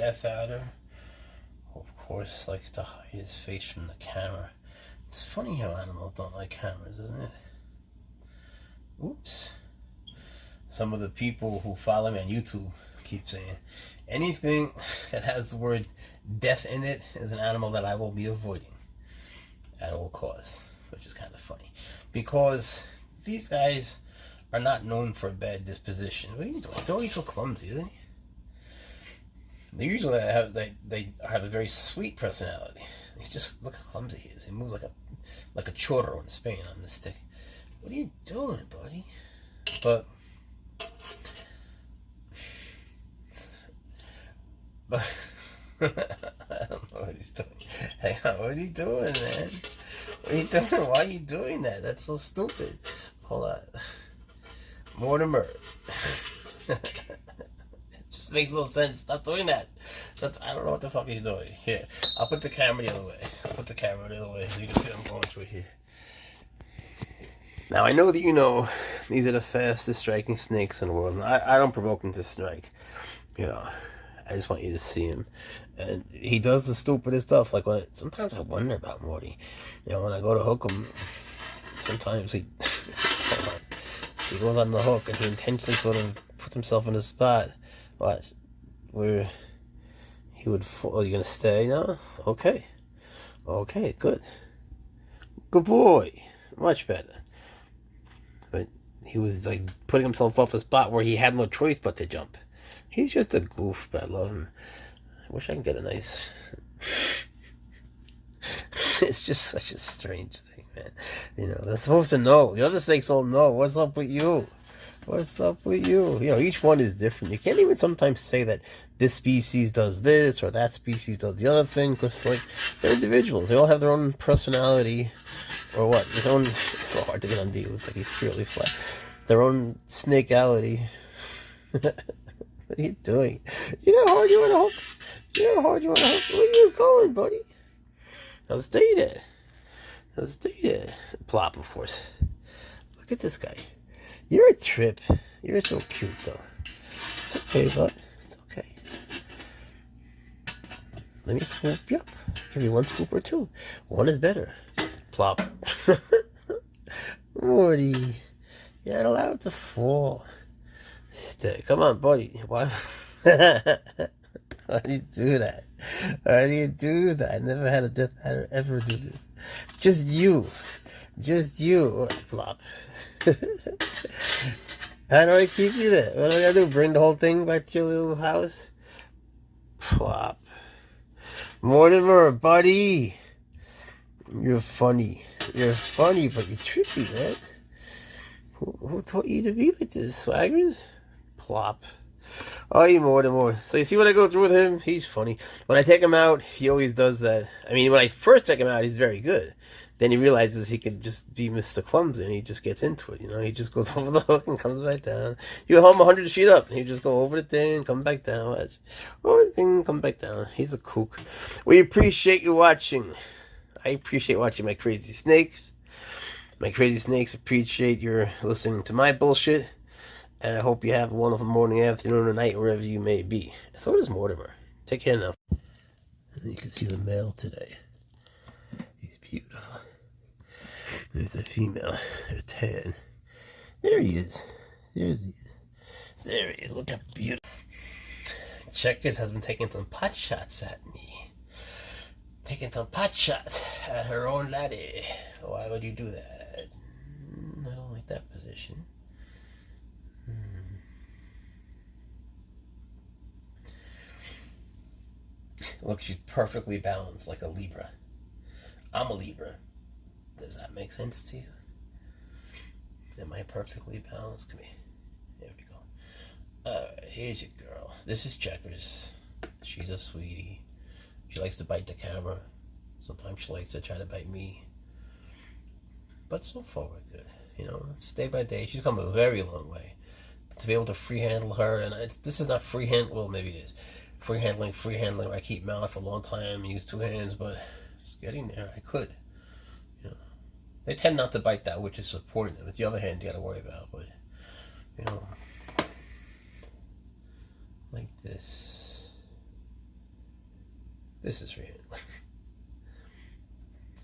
death out of her. Of course, likes to hide his face from the camera. It's funny how animals don't like cameras, isn't it? Oops. Some of the people who follow me on YouTube keep saying anything that has the word death in it is an animal that I will be avoiding at all costs, which is kind of funny because these guys are not known for a bad disposition. What are you doing? He's always so clumsy, isn't he? They usually have a very sweet personality. He's just, look how clumsy he is. He moves like a churro in Spain on the stick. What are you doing, buddy? But I don't know what he's doing. Hang on, what are you doing, man? What are you doing? Why are you doing that? That's so stupid. Hold on. Mortimer. It just makes no sense. Stop doing that. I don't know what the fuck he's doing. Here, I'll put the camera the other way. So you can see what I'm going through here. Now, I know that you know these are the fastest striking snakes in the world. And I don't provoke him to strike. You know, I just want you to see him. And he does the stupidest stuff. Like, sometimes I wonder about Morty. You know, when I go to hook him, sometimes he goes on the hook and he intentionally sort of puts himself in a spot. Watch. Where he would fall. Are you going to stay now? Okay. Okay, good. Good boy. Much better. But he was like putting himself off a spot where he had no choice but to jump. He's just a goof, but I love him. I wish I could get a nice... It's just such a strange thing, man. You know, they're supposed to know. The other snakes all know. What's up with you? What's up with you? You know, each one is different. You can't even sometimes say that this species does this or that species does the other thing, because, like, they're individuals. They all have their own personality, or what? Their own... It's so hard to get on D. It looks like he's purely flat. Their own snakeality. What are you doing? You know how hard you want to hook? You know how hard you want to hook? Where are you going, buddy? Now stay there. Now stay there. Plop, of course. Look at this guy. You're a trip. You're so cute, though. It's okay, bud. It's okay. Let me swoop you up. Give you one scoop or two. One is better. Plop. Morty. You're not allowed to fall. Stay. Come on, buddy. Why? Why do you do that? Why do you do that? I never had a death adder ever do this. Just you. Just you. Plop. How do I keep you there? What do I gotta do? Bring the whole thing back to your little house? Plop. Mortimer, buddy. You're funny. You're funny, but you're trippy, man. Who taught you to be like this? Swaggers? Plop. Oh, you Mortimer. So you see what I go through with him? He's funny. When I take him out, he always does that. I mean, when I first take him out, he's very good. Then he realizes he could just be Mr. Clumsy, and he just gets into it. You know, he just goes over the hook and comes back down. You hold him 100 feet up, and he just go over the thing, come back down. Watch. Over the thing, come back down. He's a kook. We appreciate you watching. I appreciate watching my crazy snakes. My crazy snakes appreciate your listening to my bullshit. And I hope you have a wonderful morning, afternoon, or night, wherever you may be. So does Mortimer. Take care now. And you can see the male today. He's beautiful. There's a female. They're tan. There he is. There he is. There he is. Look how beautiful. Checkers has been taking some pot shots at me. Taking some pot shots at her own laddie. Why would you do that? I don't like that position. Look, she's perfectly balanced like a Libra. I'm a Libra. Does that make sense to you? Am I perfectly balanced? Come here. There we go. Alright, here's your girl. This is Checkers. She's a sweetie. She likes to bite the camera. Sometimes she likes to try to bite me. But so far we're good. You know, it's day by day. She's come a very long way. To be able to free handle her, and this is not free hand. Well, maybe it is. Free handling. I keep mouth for a long time and use two hands, but it's getting there. I could. You know, they tend not to bite that, which is supporting them. It's the other hand you got to worry about, but you know, like this. This is for you.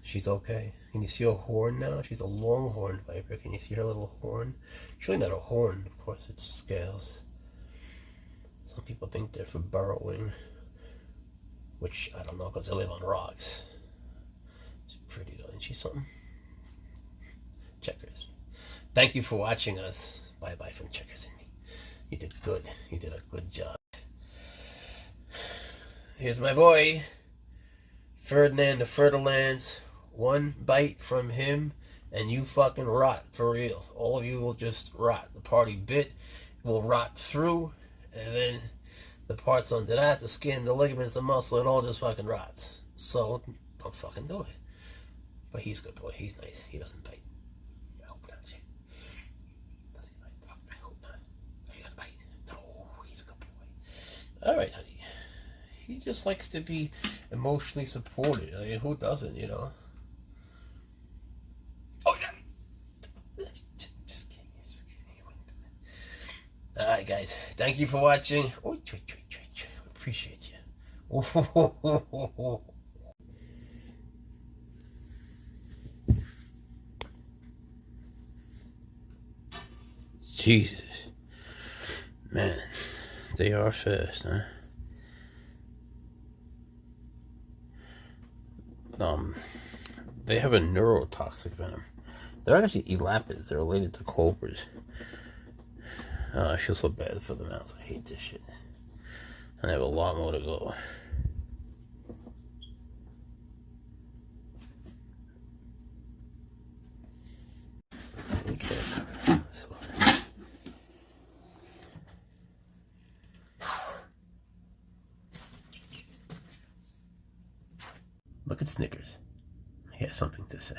She's okay. Can you see her horn now? She's a longhorn viper. Can you see her little horn? It's really not a horn, of course, it's scales. Some people think they're for burrowing, which I don't know because they live on rocks. It's pretty though. Isn't she something? Checkers. Thank you for watching us. Bye bye from Checkers and me. You did good. You did a good job. Here's my boy, Ferdinand the Fertilands. One bite from him and you fucking rot for real. All of you will just rot. The party bit will rot through, and then the parts under that, the skin, the ligaments, the muscle, it all just fucking rots. So don't fucking do it. But he's a good boy. He's nice. He doesn't bite. I hope not, shit. Does he bite? I hope not. Are you gonna bite? No, he's a good boy. Alright, honey. He just likes to be emotionally supported. I mean, who doesn't, you know? Oh, yeah. Just kidding. Alright, guys. Thank you for watching. Oh, appreciate you. Jesus. Man, they are fast, huh? They have a neurotoxic venom. They're actually elapids. They're related to cobras. I feel so bad for the mouse. I hate this shit. And I have a lot more to go. Okay. Look at Snickers. He has something to say.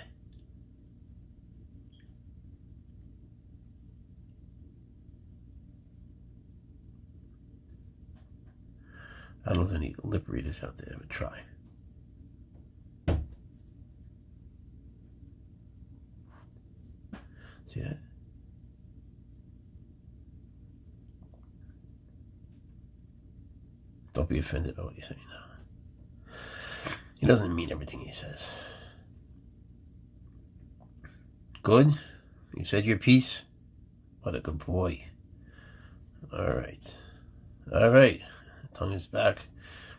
I don't know if there's any lip readers out there, but try. See that? Don't be offended by what he's saying now. He doesn't mean everything he says. Good? You said your piece? What a good boy. Alright. Alright. Tongue is back.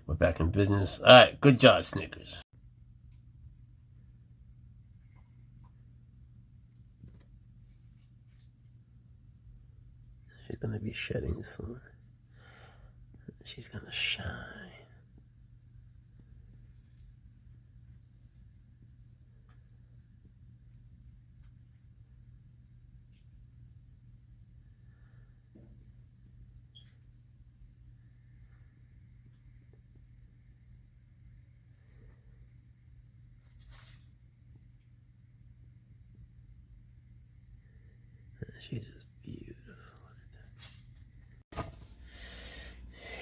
We're back in business. Alright, good job, Snickers. She's gonna be shedding soon. She's gonna shine. She's just beautiful.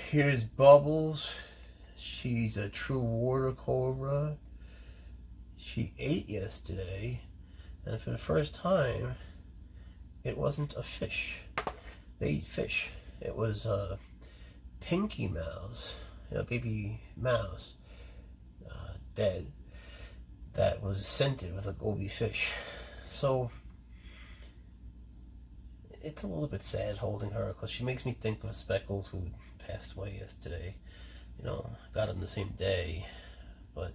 Here's Bubbles. She's a true water cobra. She ate yesterday, and for the first time, it wasn't a fish. They eat fish. It was a pinky mouse, a baby mouse, dead, that was scented with a goby fish. So it's a little bit sad holding her because she makes me think of Speckles, who passed away yesterday. You know, got on the same day, but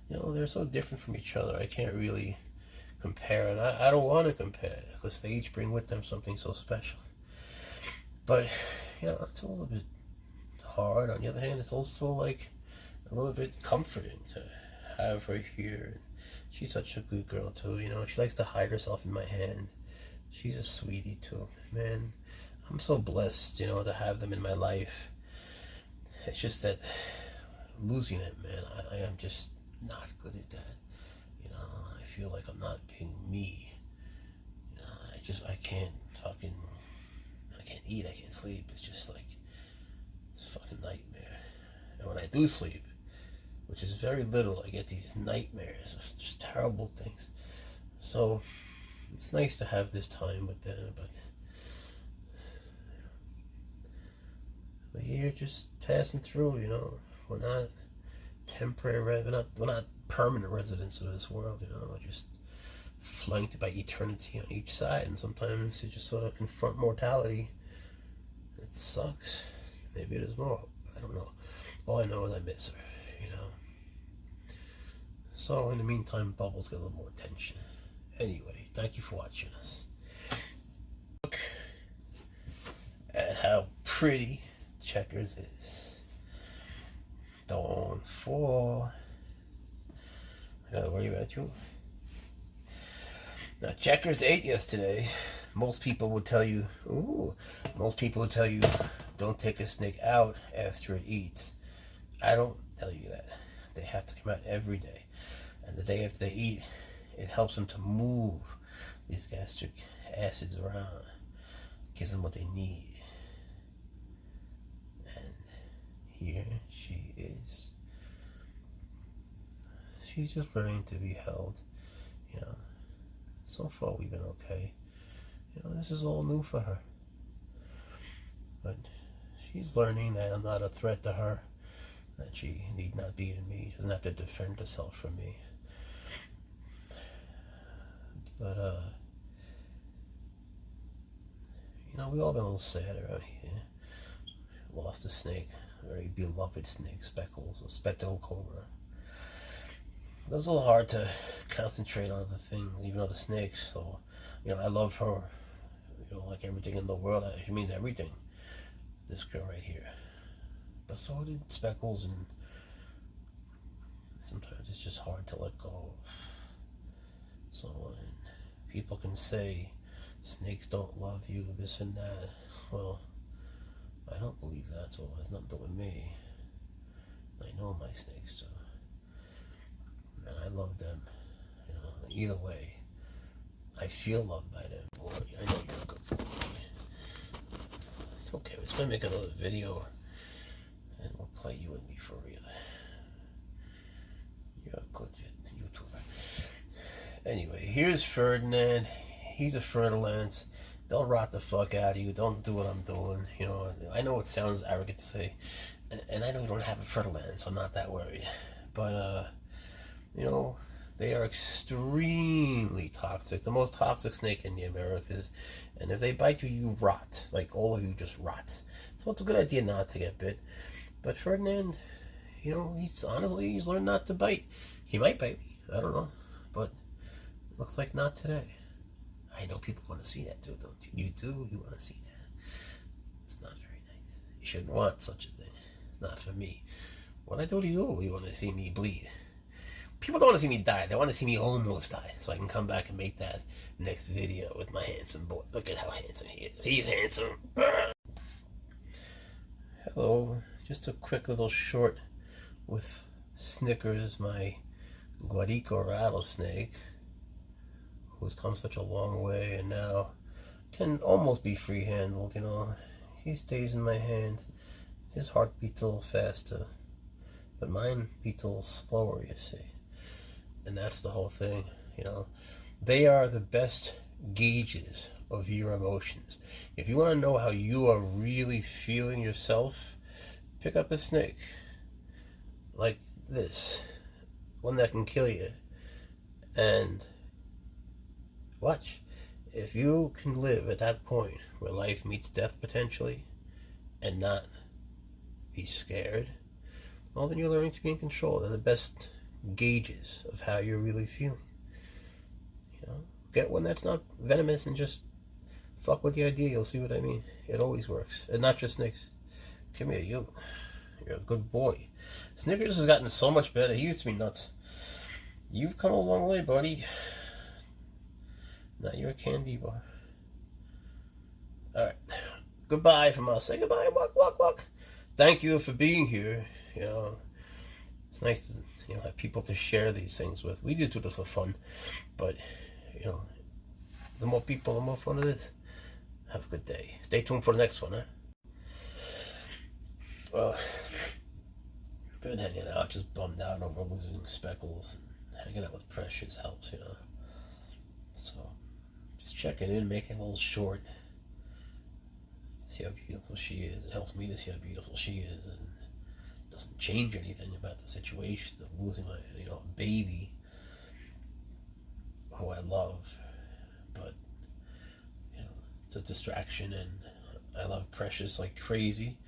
you know, they're so different from each other. I can't really compare, and I don't want to compare because they each bring with them something so special. But you know, it's a little bit hard. On the other hand, it's also like a little bit comforting to have her here. She's such a good girl too. You know, she likes to hide herself in my hand. She's a sweetie too, man. I'm so blessed, you know, to have them in my life. It's just that losing it, man, I am just not good at that. You know, I feel like I'm not being me. You know, I can't eat, I can't sleep. It's just like, it's a fucking nightmare. And when I do sleep, which is very little, I get these nightmares of just terrible things. So it's nice to have this time with them, but you're just passing through, you know. We're not temporary, we're not permanent residents of this world, you know. We're just flanked by eternity on each side, and sometimes you just sort of confront mortality. It sucks. Maybe it is more. I don't know. All I know is I miss her, you know. So in the meantime, Bubbles get a little more attention. Anyway, thank you for watching us. Look at how pretty Checkers is. Don't fall. I gotta worry about you. Now, Checkers ate yesterday. Most people would tell you, don't take a snake out after it eats. I don't tell you that. They have to come out every day. And the day after they eat, it helps them to move these gastric acids around. Gives them what they need. And here she is. She's just learning to be held, you know. So far we've been okay. You know, this is all new for her. But she's learning that I'm not a threat to her, that she need not be to me. She doesn't have to defend herself from me. But, you know, we've all been a little sad around here. Lost a snake, a very beloved snake, Speckles, a spectacled cobra. It was a little hard to concentrate on other things, even other snakes. So, you know, I love her, you know, like everything in the world. She means everything, this girl right here. But so did Speckles, and sometimes it's just hard to let go of someone. And people can say snakes don't love you, this and that. Well, I don't believe that, so it has nothing to do with me. I know my snakes too. And I love them, you know. Either way, I feel loved by them. Boy, I know you're a good boy. It's okay, we're just gonna make another video and we'll play you and me for real. You're a good YouTuber. Anyway, here's Ferdinand. He's a Ferdinand. They'll rot the fuck out of you. Don't do what I'm doing. You know, I know it sounds arrogant to say, and I know we don't have a Ferdinand, so I'm not that worried. But, you know, they are extremely toxic. The most toxic snake in the Americas. And if they bite you, you rot. Like, all of you just rots. So it's a good idea not to get bit. But Ferdinand, you know, he's learned not to bite. He might bite me. I don't know. But looks like not today. I know people want to see that too, don't you? You do? You want to see that? It's not very nice. You shouldn't want such a thing. Not for me. What I do to you, you want to see me bleed. People don't want to see me die. They want to see me almost die. So I can come back and make that next video with my handsome boy. Look at how handsome he is. He's handsome. Hello. Just a quick little short with Snickers, my Guarico rattlesnake, who's come such a long way and now can almost be free-handled, you know. He stays in my hand. His heart beats a little faster, but mine beats a little slower, you see. And that's the whole thing, you know. They are the best gauges of your emotions. If you want to know how you are really feeling yourself, pick up a snake like this, one that can kill you, and watch. If you can live at that point where life meets death potentially and not be scared, well, then you're learning to be in control. They're the best gauges of how you're really feeling. You know, get one that's not venomous and just fuck with the idea. You'll see what I mean. It always works. And not just snakes. Come here, you're a good boy. Snickers has gotten so much better. He used to be nuts. You've come a long way, buddy. Now you're a candy bar. Alright. Goodbye from us. Say goodbye. Walk, walk, walk. Thank you for being here. You know, it's nice to, you know, have people to share these things with. We just do this for fun. But, you know, the more people, the more fun it is. Have a good day. Stay tuned for the next one, huh? Well, been hanging out, just bummed out over losing Speckles. Hanging out with Precious helps, you know. So, just checking in, making a little short. See how beautiful she is. It helps me to see how beautiful she is. And doesn't change anything about the situation of losing my, baby who I love. But, it's a distraction, and I love Precious like crazy.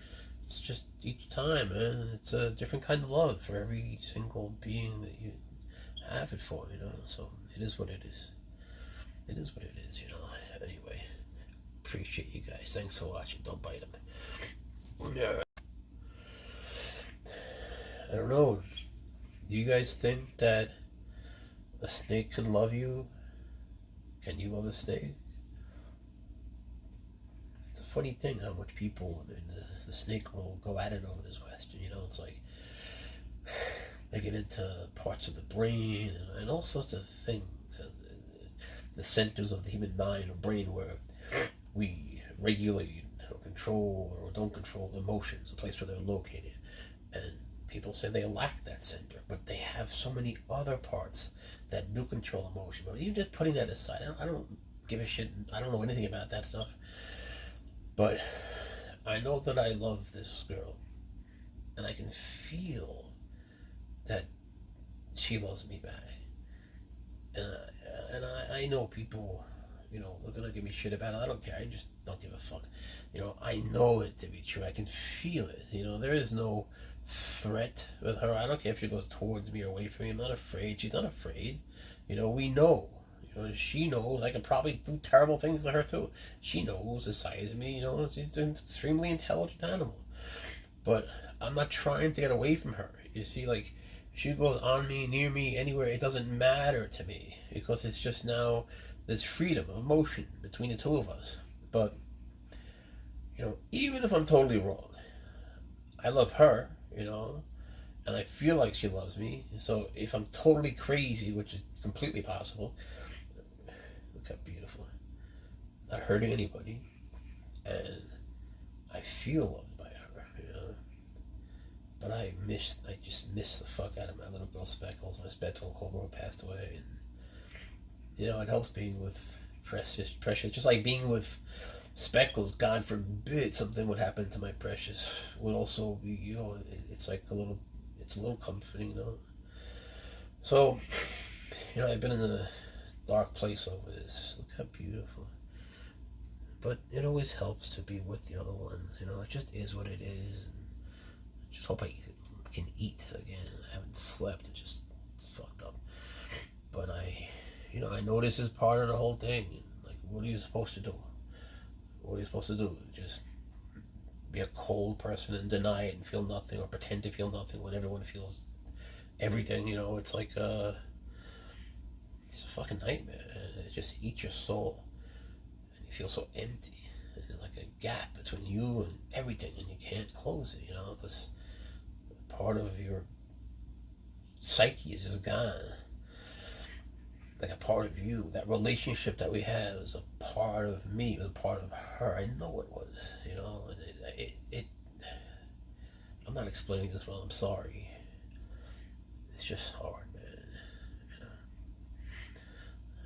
It's just each time, man, it's a different kind of love for every single being that you have it for, so it is what it is. It is what it is, Anyway, appreciate you guys. Thanks for watching. Don't bite them. Yeah. I don't know. Do you guys think that a snake can love you? Can you love a snake? It's a funny thing how much people in the snake will go at it over this question. It's like they get into parts of the brain and all sorts of things. The centers of the human mind or brain where we regulate or control or don't control emotions, the place where they're located. And people say they lack that center, but they have so many other parts that do control emotion. But even just putting that aside, I don't give a shit. I don't know anything about that stuff. But I know that I love this girl, and I can feel that she loves me back. And I know people, are gonna give me shit about it. I don't care. I just don't give a fuck. I know it to be true. I can feel it. There is no threat with her. I don't care if she goes towards me or away from me. I'm not afraid. She's not afraid. We know. She knows I can probably do terrible things to her too. She knows the size of me. She's an extremely intelligent animal. But I'm not trying to get away from her. You see, like, she goes on me, near me, anywhere, it doesn't matter to me, because it's just now this freedom of emotion between the two of us. But, even if I'm totally wrong, I love her, and I feel like she loves me. So if I'm totally crazy, which is completely possible, look how beautiful, not hurting anybody, and I feel loved by her, But I just miss the fuck out of my little girl Speckles. My Speckle Cobra passed away, and it helps being with Precious, just like being with Speckles. God forbid something would happen to my Precious, would also be, it's like it's a little comforting, So, I've been in a dark place over this. Look how beautiful. But it always helps to be with the other ones, it just is what it is. And just hope I can eat again. I haven't slept. It's just fucked up. But I know this is part of the whole thing. Like, what are you supposed to do? What are you supposed to do? Just be a cold person and deny it and feel nothing, or pretend to feel nothing when everyone feels everything. It's like it's a fucking nightmare. It just eats your soul, and you feel so empty. And there's like a gap between you and everything, and you can't close it. Because part of your psyche is just gone. Like a part of you. That relationship that we have is a part of me, it was a part of her. I know it was, and I'm not explaining this well, I'm sorry. It's just hard, man.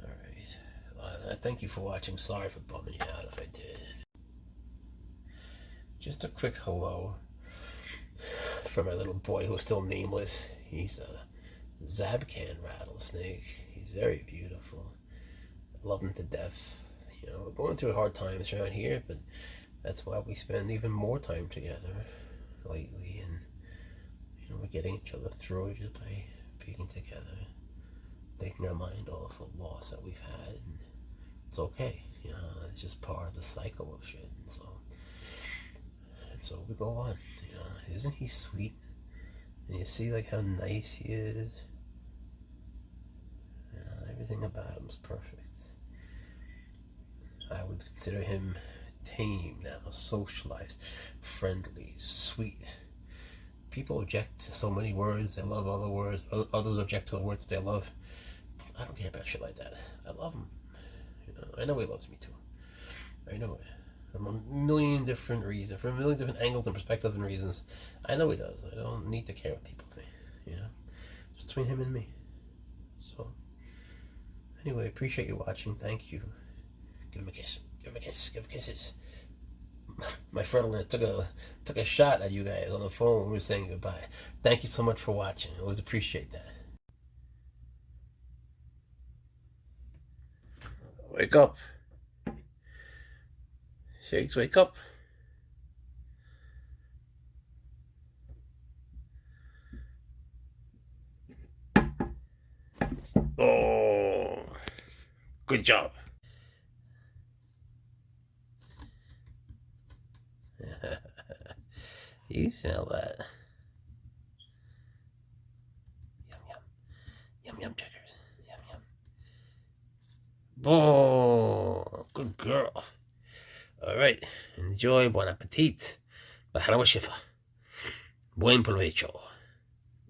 Alright. Thank you for watching. Sorry for bumming you out if I did. Just a quick hello for my little boy who's still nameless. He's a Zabcan rattlesnake. He's very beautiful. I love him to death. We're going through hard times around here, but that's why we spend even more time together lately, and we're getting each other through just by being together, taking our mind off of loss that we've had, and it's okay. It's just part of the cycle of shit, and so we go on. Isn't he sweet? And you see like how nice he is. Everything about him is perfect. I would consider him tame now, socialized, friendly, sweet. People object to so many words. They love other words. Others object to the words that they love. I don't care about shit like that. I love him. I know he loves me too. I know it. From a million different reasons, from a million different angles and perspectives and reasons. I know he does. I don't need to care what people think. It's between him and me. So, anyway, appreciate you watching. Thank you. Give him a kiss. Give him a kiss. Give kisses. my friend took a shot at you guys on the phone when we were saying goodbye. Thank you so much for watching. I always appreciate that. Wake up. Shakes, wake up. Oh, good job. You smell that. Yum, yum. Yum, yum, checkers. Yum, yum. Oh, good girl. All right. Enjoy. Bon appetit. Bahara shifa. Buen provecho.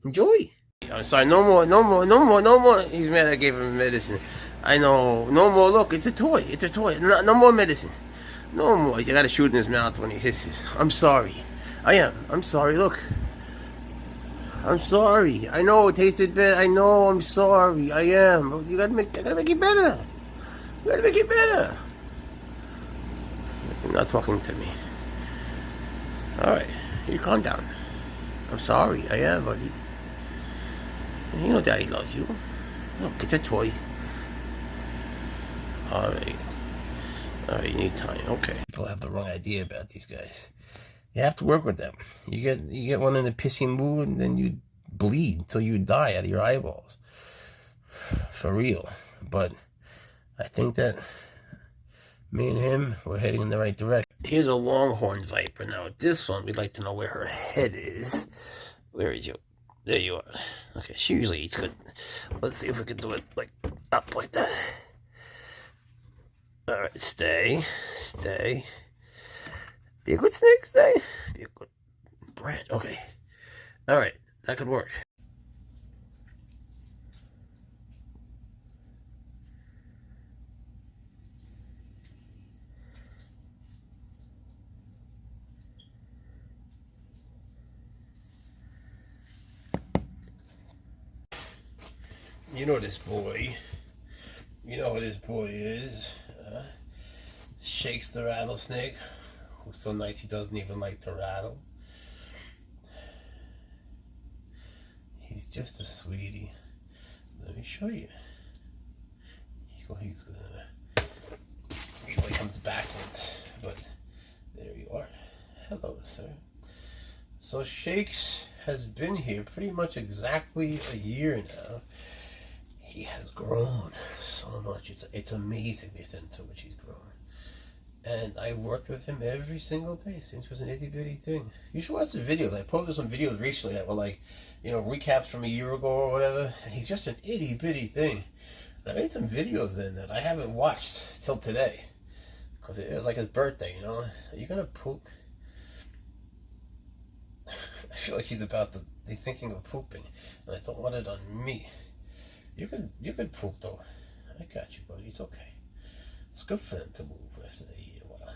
Enjoy. I'm sorry. No more. No more. No more. No more. He's mad I gave him medicine. I know. No more. Look, it's a toy. It's a toy. No more medicine. No more. You gotta shoot in his mouth when he hisses. I'm sorry. I am. I'm sorry. Look. I'm sorry. I know it tasted bad. I know. I'm sorry. I am. But I gotta make it better. You gotta make it better. You're not talking to me. All right. You calm down. I'm sorry. I am, buddy. You know Daddy loves you. Look, it's a toy. All right. All right. You need time. Okay. People have the wrong idea about these guys. You have to work with them. You get one in a pissy mood, and then you bleed until you die out of your eyeballs. For real. But I think that me and him, we're heading in the right direction. Here's a longhorn viper. Now, this one, we'd like to know where her head is. Where is you? There you are. Okay, she usually eats good. Let's see if we can do it like up like that. All right, stay. Be a good snake, stay. Be a good brat. Okay. All right, that could work. You know this boy. You know who this boy is. Shakes the rattlesnake. Who's so nice he doesn't even like to rattle. He's just a sweetie. Let me show you. He usually comes backwards, but there you are. Hello, sir. So Shakes has been here pretty much exactly a year now. He has grown so much. It's amazing the extent to which he's grown. And I worked with him every single day since it was an itty bitty thing. You should watch the videos. I posted some videos recently that were like, recaps from a year ago or whatever. And he's just an itty bitty thing. And I made some videos then that I haven't watched till today. Because it was like his birthday, Are you gonna poop? I feel like he's thinking of pooping. And I don't want it on me. You could poop though. I got you, buddy. It's okay. It's good for them to move after they eat a while.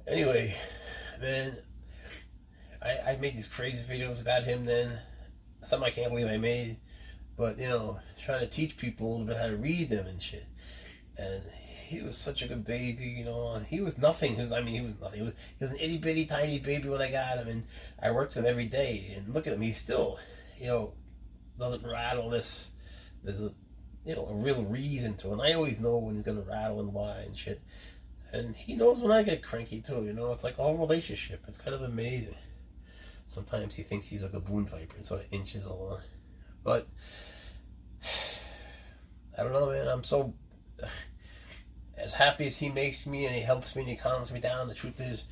Anyway, man, I made these crazy videos about him then. Some I can't believe I made. But, trying to teach people a little bit how to read them and shit. And he was such a good baby, He was nothing. He was nothing. He was an itty bitty tiny baby when I got him, and I worked with him every day. And look at him, he's still, doesn't rattle this. There's a real reason to it. And I always know when he's gonna rattle and why and shit. And he knows when I get cranky too, It's like a whole relationship. It's kind of amazing. Sometimes he thinks he's like a boon viper and sort of inches along. But I don't know, man. I'm so as happy as he makes me, and he helps me and he calms me down. The truth is,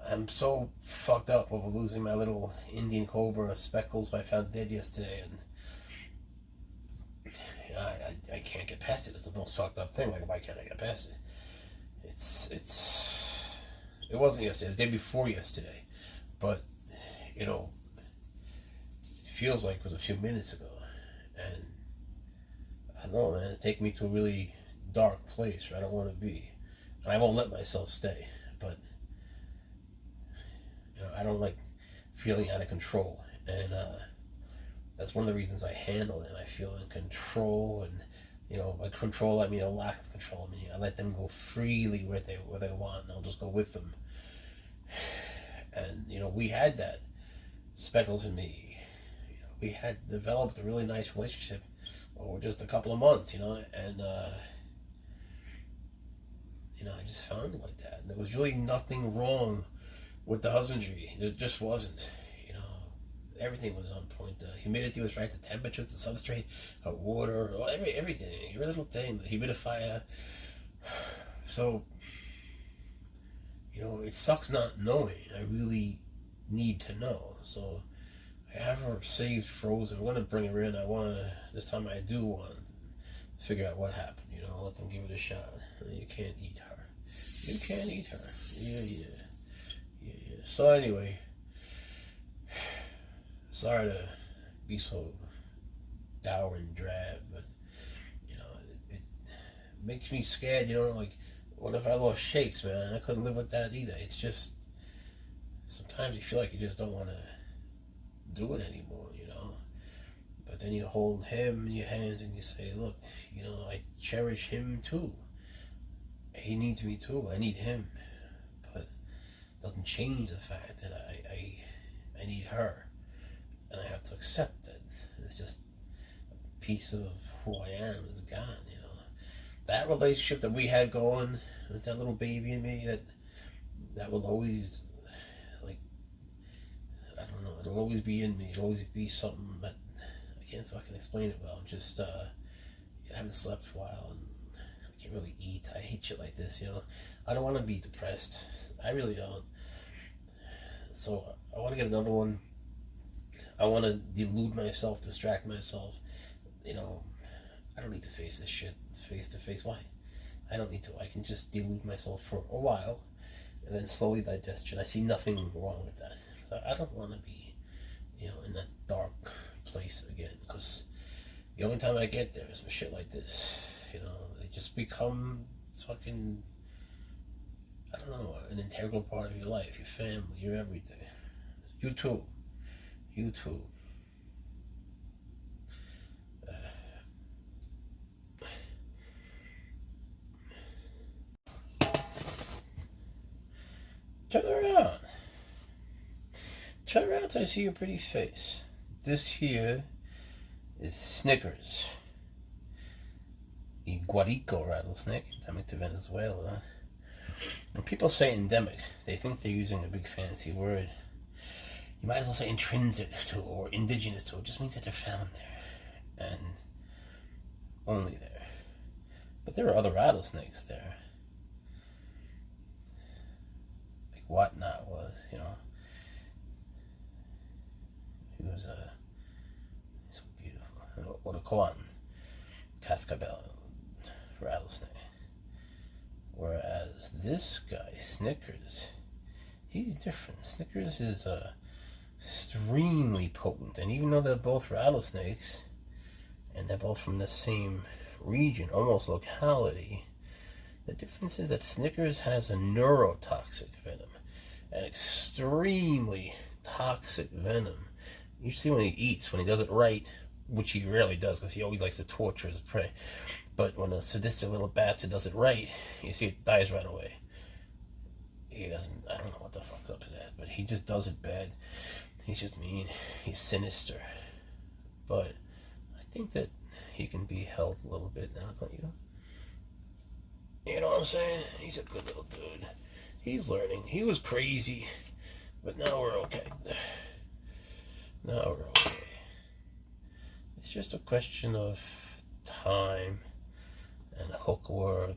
I'm so fucked up over losing my little Indian cobra Speckles I found dead yesterday, and I can't get past it. It's the most fucked up thing. Like, why can't I get past it? It wasn't yesterday. The day before yesterday, but it feels like it was a few minutes ago, and I don't know, man. It's taking me to a really dark place where I don't want to be, and I won't let myself stay. But I don't like feeling out of control, and that's one of the reasons I handle them. I feel in control, and by control I mean a lack of control. I mean I let them go freely where they want, and I'll just go with them. And, you know, we had that, Speckles and me. You know, we had developed a really nice relationship over just a couple of months, you know, and, you know, I just found it like that. And there was really nothing wrong with the husbandry. There just wasn't, you know. Everything was on point. The humidity was right, the temperatures, the substrate, water, everything, every little thing, the humidifier. So, you know, it sucks not knowing. I really need to know. So I have her saved, frozen. I'm going to bring her in. I want to, this time I do want to figure out what happened. You know, let them give it a shot. You can't eat her. You can't eat her. Yeah. So anyway, sorry to be so dour and drab, but, you know, it makes me scared, you know, like, what if I lost shakes, man? I couldn't live with that either. It's just, sometimes you feel like you just don't want to do it anymore, you know. But then you hold him in your hands and you say, look, you know, I cherish him too. He needs me too. I need him. But it doesn't change the fact that I need her. And I have to accept that. It's just a piece of who I am is gone, you know. That relationship that we had going with that little baby in me, that will always, like, I don't know, it'll always be in me. It'll always be something that I can't fucking explain it well. Just, I haven't slept for a while, and I can't really eat. I hate shit like this, you know. I don't want to be depressed. I really don't. So I want to get another one. I want to delude myself, distract myself. You know, I don't need to face this shit face to face. Why? I don't need to. I can just delude myself for a while and then slowly digest it. I see nothing wrong with that. So I don't want to be, you know, in that dark place again, because the only time I get there is with shit like this. You know, they just become fucking, I don't know, an integral part of your life, your family, your everything. You too. You too. Turn around. Turn around till I see your pretty face. This here is Snickers, the guarico rattlesnake, endemic to Venezuela. When people say endemic, they think they're using a big fancy word. You might as well say intrinsic to or indigenous to. It just means that they're found there and only there. But there are other rattlesnakes there. Like Whatnot was, you know. He was so beautiful. Otocoan, cascabel, rattlesnake. Whereas this guy, Snickers, he's different. Snickers is extremely potent, and even though they're both rattlesnakes, and they're both from the same region, almost locality, the difference is that Snickers has a neurotoxic venom, an extremely toxic venom. You see when he eats, when he does it right, which he rarely does because he always likes to torture his prey, but when a sadistic little bastard does it right, you see it dies right away. He doesn't, I don't know what the fuck's up his ass, but he just does it bad. He's just mean. He's sinister. But I think that he can be held a little bit now, don't you? You know what I'm saying? He's a good little dude. He's learning. He was crazy, but now we're okay. Now we're okay. It's just a question of time and hook work.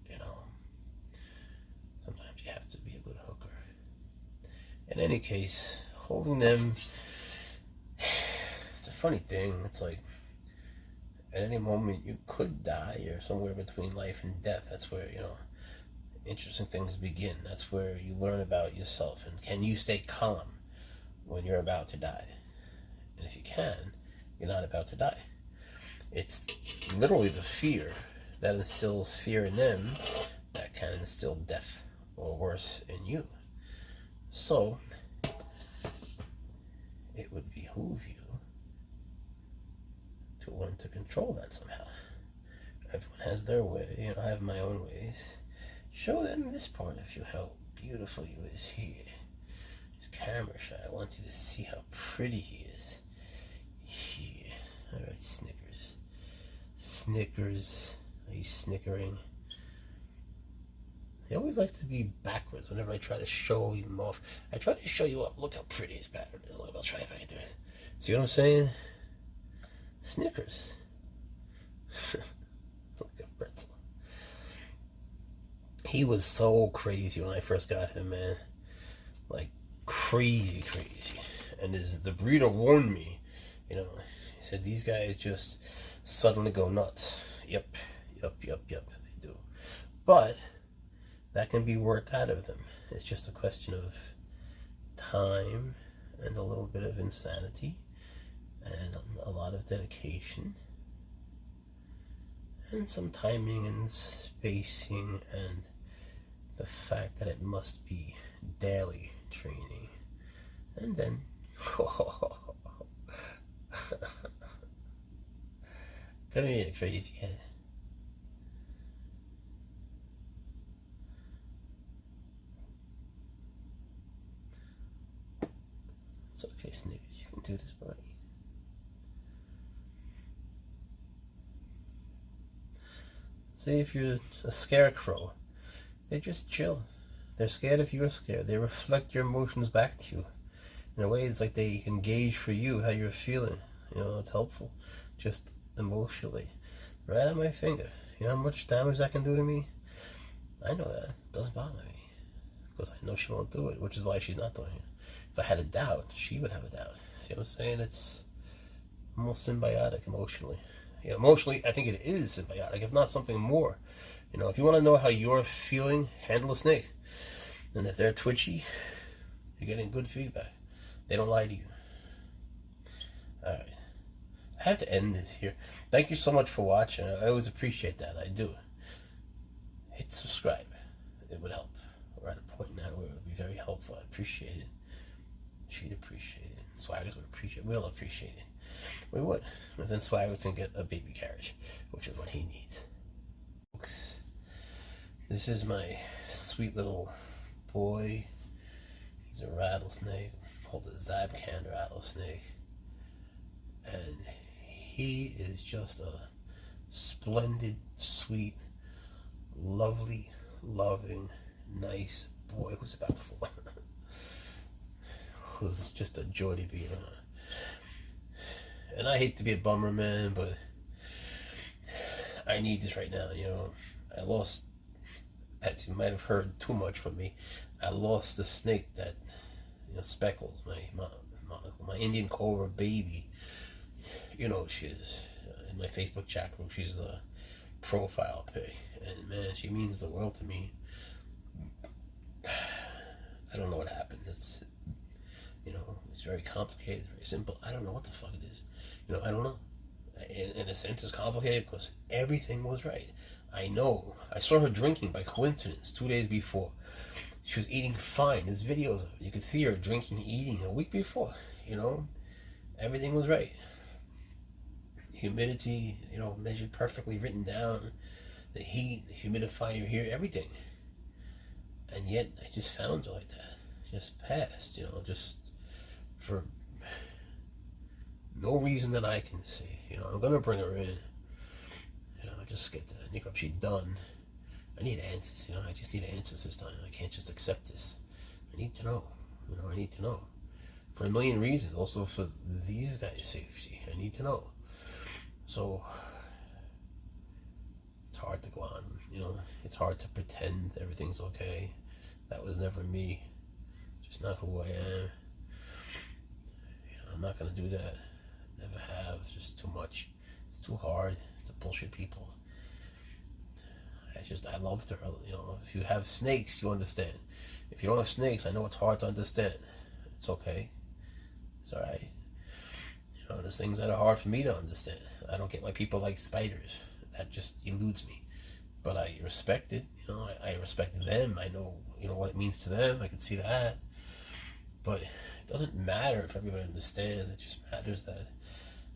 You know, sometimes you have to be a good hooker. In any case, holding them, it's a funny thing. It's like, at any moment you could die. You're somewhere between life and death. That's where, you know, interesting things begin. That's where you learn about yourself. And can you stay calm when you're about to die? And if you can, you're not about to die. It's literally the fear that instills fear in them that can instill death or worse in you. So it would behoove you to learn to control that somehow. Everyone has their way, you know, I have my own ways. Show them this part if you help. beautiful he is here. He's camera shy. I want you to see how pretty he is. Here. Alright, Snickers. Snickers. He's snickering. He always likes to be backwards whenever I try to show him off. I try to show you up. Look how pretty his pattern is. Look, I'll try if I can do it. See what I'm saying? Snickers. Like a pretzel. He was so crazy when I first got him, man. Like, crazy. And the breeder warned me, you know, he said, these guys just suddenly go nuts. Yep, they do. But that can be worked out of them. It's just a question of time and a little bit of insanity and a lot of dedication and some timing and spacing and the fact that it must be daily training. And then come here, crazy head. It's okay, Snickers, you can do this, buddy. See, if you're a scarecrow, they just chill. They're scared if you're scared. They reflect your emotions back to you. In a way, it's like they engage for you, how you're feeling. You know, it's helpful. Just emotionally. Right on my finger. You know how much damage that can do to me? I know that. It doesn't bother me. Because I know she won't do it, which is why she's not doing it. If I had a doubt, she would have a doubt. See what I'm saying? It's almost symbiotic emotionally. You know, emotionally, I think it is symbiotic, if not something more. You know, if you want to know how you're feeling, handle a snake. And if they're twitchy, you're getting good feedback. They don't lie to you. Alright. I have to end this here. Thank you so much for watching. I always appreciate that. I do. Hit subscribe. It would help. We're at a point now where it would be very helpful. I appreciate it. She'd appreciate it. Swaggers would appreciate it. We'll appreciate it. We would. And then Swaggers can get a baby carriage, which is what he needs. Folks, this is my sweet little boy. He's a rattlesnake, called a Zabcan rattlesnake. And he is just a splendid, sweet, lovely, loving, nice boy who's about to fall. Who's just a joy to be around. And I hate to be a bummer, man, but I need this right now, you know. I lost, as you might have heard too much from me, I lost the snake that, you know, Speckles, my Indian Cobra baby. You know, she is in my Facebook chat group. She's the profile pic, and man, she means the world to me. I don't know what happened. It's, you know, it's very complicated, very simple. I don't know what the fuck it is. You know, I don't know. In a sense, it's complicated because everything was right. I know. I saw her drinking by coincidence 2 days before. She was eating fine. There's videos of it. You could see her drinking, eating a week before. You know, everything was right. Humidity, you know, measured perfectly, written down. The heat, the humidifier here, everything. And yet, I just found her like that. Just passed, you know, just for no reason that I can see. You know, I'm gonna bring her in. You know, just get the necropsy done. I need answers, you know, I just need answers this time. I can't just accept this. I need to know. You know, I need to know. For a million reasons. Also for these guys' safety. I need to know. So it's hard to go on, you know, it's hard to pretend everything's okay. That was never me. Just not who I am. You know, I'm not gonna do that. Never have. It's just too much. It's too hard. It's a bullshit people. I loved her. You know, if you have snakes, you understand. If you don't have snakes, I know it's hard to understand. It's okay. It's alright. You know, there's things that are hard for me to understand. I don't get why people like spiders. That just eludes me. But I respect it. You know, I respect them. I know, you know, what it means to them. I can see that. But it doesn't matter if everybody understands. It just matters that,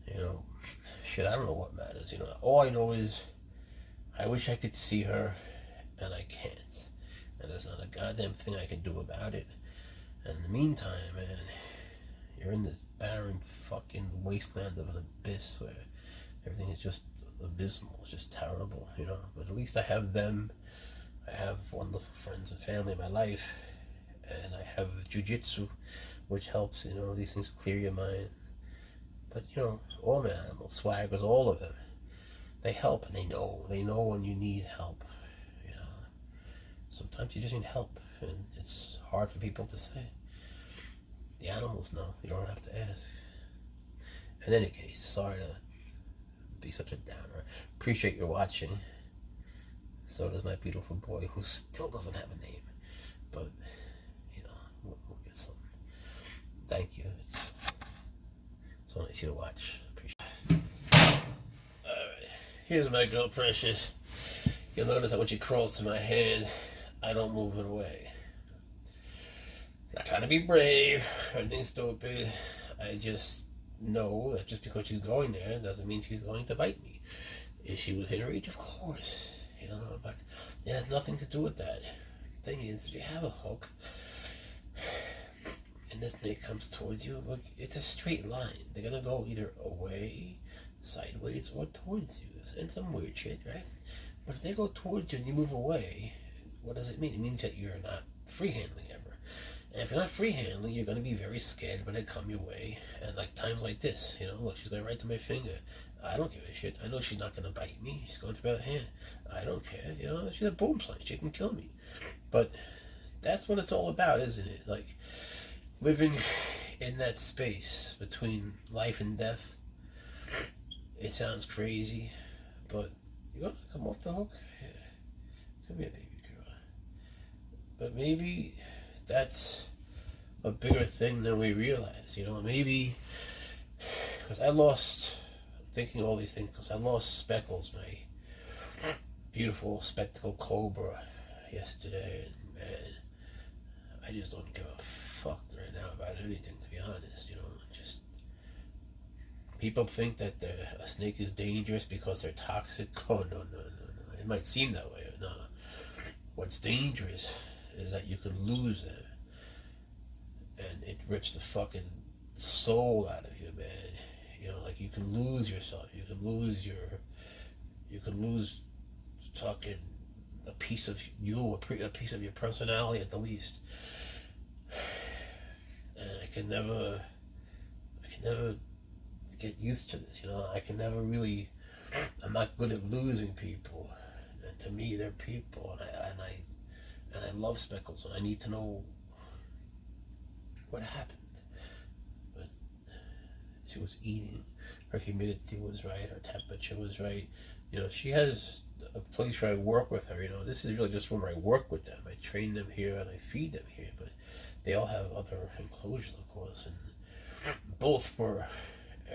you know, shit, I don't know what matters. You know, all I know is I wish I could see her, and I can't. and there's not a goddamn thing I can do about it. And in the meantime, man, you're in this barren fucking wasteland of an abyss where everything is just abysmal. It's just terrible, you know. But at least I have them. I have wonderful friends and family in my life, and I have jujitsu, which helps, you know, these things clear your mind. But, you know, all my animals, swaggers, all of them, they help, and they know when you need help, you know. Sometimes you just need help, and it's hard for people to say. The animals know, you don't have to ask. In any case, sorry to be such a downer. Appreciate your watching. So does my beautiful boy, who still doesn't have a name, but, you know, we'll get some. Thank you. It's so nice you to watch. Appreciate it. Alright, here's my girl Precious. You'll notice that when she crawls to my hand, I don't move it away. Not trying to be brave or anything stupid. I just know that just because she's going there doesn't mean she's going to bite me. Is she within reach? Of course. You know, but it has nothing to do with that. Thing is, if you have a hook and this snake comes towards you, look, it's a straight line. They're gonna go either away, sideways, or towards you. And some weird shit, right? But if they go towards you and you move away, what does it mean? It means that you're not free-handling ever. And if you're not free-handling, you're going to be very scared when they come your way. And like times like this, you know, look, she's going right to my finger. I don't give a shit. I know she's not going to bite me. She's going through my hand. I don't care. You know, she's a boom slang. She can kill me. But that's what it's all about, isn't it? Like, living in that space between life and death. It sounds crazy, but you're going to come off the hook? Yeah. Come here, baby girl. But maybe that's a bigger thing than we realize, you know. Maybe because I'm thinking all these things, because I lost Speckles, my beautiful spectacled cobra, yesterday, and man, I just don't give a fuck right now about anything, to be honest, you know. Just people think that a snake is dangerous because they're toxic. Oh, no. It might seem that way, no. What's dangerous is that you could lose them, and it rips the fucking soul out of you, man. You know, like, you can lose yourself. You can lose fucking a piece of you, a piece of your personality at the least. And I can never get used to this, you know. I'm not good at losing people. And to me, they're people, and I love Speckles, and I need to know what happened. But she was eating, her humidity was right, her temperature was right. You know, she has a place where I work with her, you know. This is really just where I work with them. I train them here and I feed them here, but they all have other enclosures, of course, and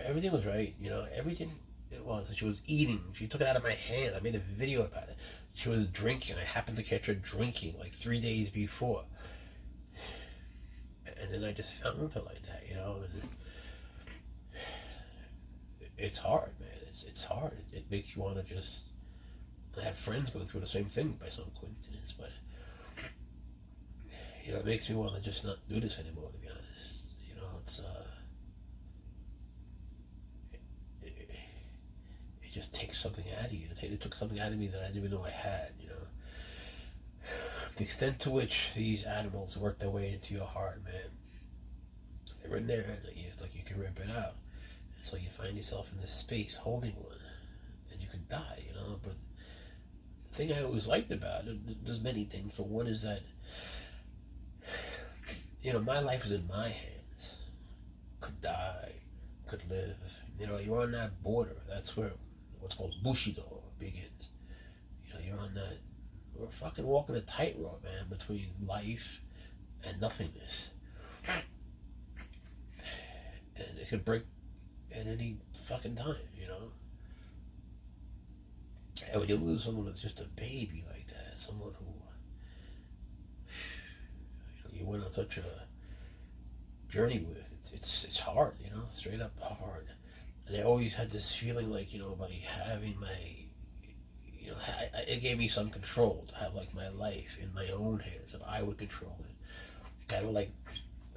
everything was right, you know, everything it was. And she was eating, she took it out of my hand. I made a video about it. She was drinking. I happened to catch her drinking like 3 days before, and then I just found her like that, you know. And it's hard, man. It's hard. It makes you want to just. I have friends going through the same thing by some coincidence, but you know, it makes me want to just not do this anymore, to be honest. You know, it's it just takes something out of you. It took something out of me that I didn't even know I had, you know. The extent to which these animals work their way into your heart, man. They're in there, and it's like you can rip it out. And so you find yourself in this space holding one, and you could die, you know. But the thing I always liked about it, there's many things, but one is that, you know, my life is in my hands. Could die, could live. You know, you're on that border. That's where what's called Bushido begins. You know, you're on that. We're fucking walking a tightrope, man, between life and nothingness. And it could break at any fucking time, you know. And when you lose someone that's just a baby like that, someone who, you know, you went on such a journey with, it's hard, you know, straight up hard. And I always had this feeling like, you know, by having my, you know, it gave me some control to have like my life in my own hands, and I would control it. Kind of like,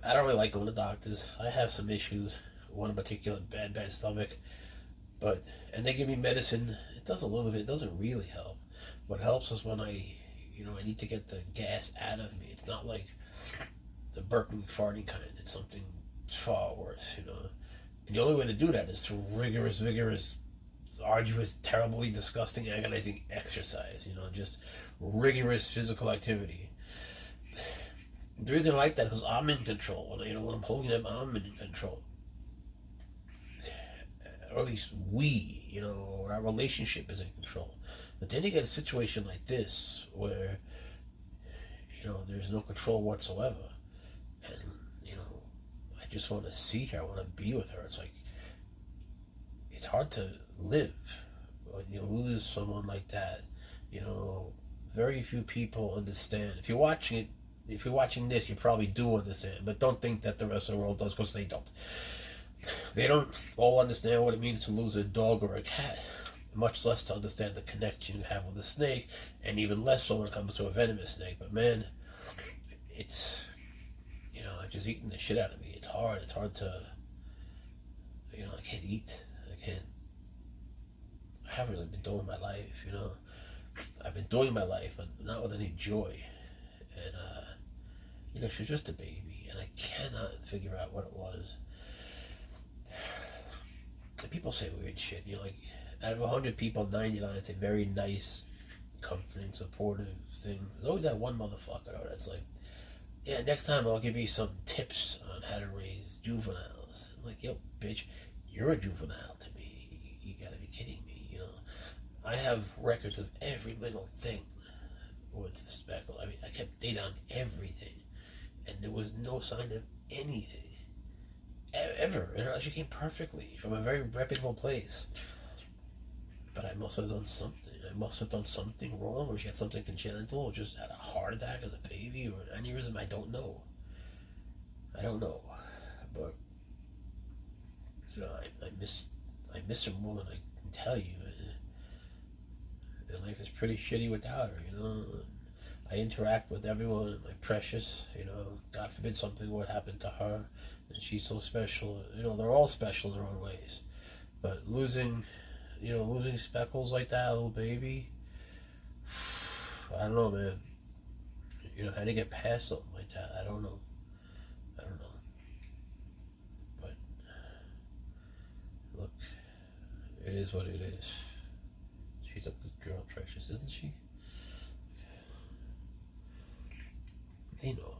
I don't really like going to doctors. I have some issues. One in particular, bad stomach. But, and they give me medicine. It does a little bit. It doesn't really help. What helps is when I need to get the gas out of me. It's not like the burping, farting kind. It's something far worse, And the only way to do that is through vigorous, arduous, terribly disgusting, agonizing exercise, just rigorous physical activity. The reason I like that is I'm in control. When I'm holding them, I'm in control. Or at least we, or our relationship is in control. But then you get a situation like this where, there's no control whatsoever. And, I just want to see her. I want to be with her. It's like, it's hard to live when you lose someone like that. Very few people understand. If you're watching this, you probably do understand. But don't think that the rest of the world does, because they don't. They don't all understand what it means to lose a dog or a cat, much less to understand the connection you have with a snake, and even less so when it comes to a venomous snake. But man, it's, it's just eating the shit out of me. It's hard to, I can't eat. I haven't really been doing my life, I've been doing my life, but not with any joy. And, she's just a baby, and I cannot figure out what it was. People say weird shit. Out of 100 people, 99 say very nice, comforting, supportive things. There's always that one motherfucker though that's like, yeah, next time I'll give you some tips on how to raise juveniles. I'm like, yo, bitch, you're a juvenile to me. You gotta be kidding me, I have records of every little thing with Speckle. I mean, I kept data on everything, and there was no sign of anything. Ever. She came perfectly from a very reputable place. But I must have done something. I must have done something wrong, or she had something congenital, or just had a heart attack as a baby, or an aneurysm. I don't know. But I miss her more than I can tell you. And life is pretty shitty without her. I interact with everyone, my precious, God forbid something would happen to her, and she's so special. They're all special in their own ways. But losing Speckles like that, little baby, I don't know, man. How to get past something like that, I don't know. But, look, it is what it is. She's a good girl, precious, isn't she? They know.